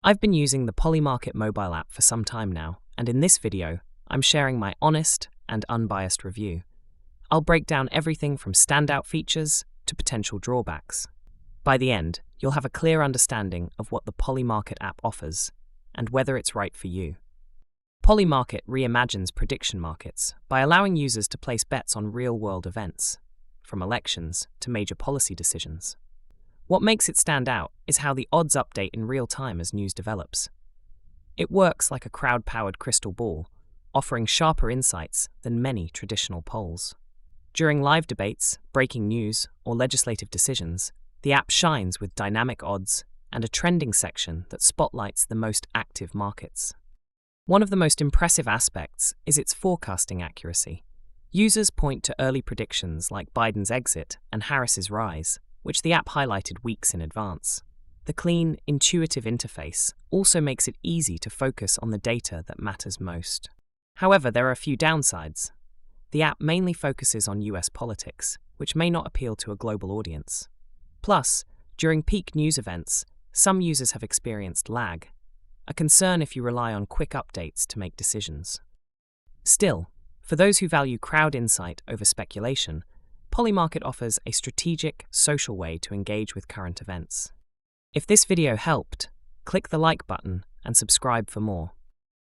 I've been using the Polymarket mobile app for some time now, and in this video, I'm sharing my honest and unbiased review. I'll break down everything from standout features to potential drawbacks. By the end, you'll have a clear understanding of what the Polymarket app offers and whether it's right for you. Polymarket reimagines prediction markets by allowing users to place bets on real-world events, from elections to major policy decisions. What makes it stand out is how the odds update in real time as news develops. It works like a crowd-powered crystal ball, offering sharper insights than many traditional polls. During live debates, breaking news, or legislative decisions, the app shines with dynamic odds and a trending section that spotlights the most active markets. One of the most impressive aspects is its forecasting accuracy. Users point to early predictions like Biden's exit and Harris's rise, which the app highlighted weeks in advance. The clean, intuitive interface also makes it easy to focus on the data that matters most. However, there are a few downsides. The app mainly focuses on US politics, which may not appeal to a global audience. Plus, during peak news events, some users have experienced lag, a concern if you rely on quick updates to make decisions. Still, for those who value crowd insight over speculation, Polymarket offers a strategic, social way to engage with current events. If this video helped, click the like button and subscribe for more.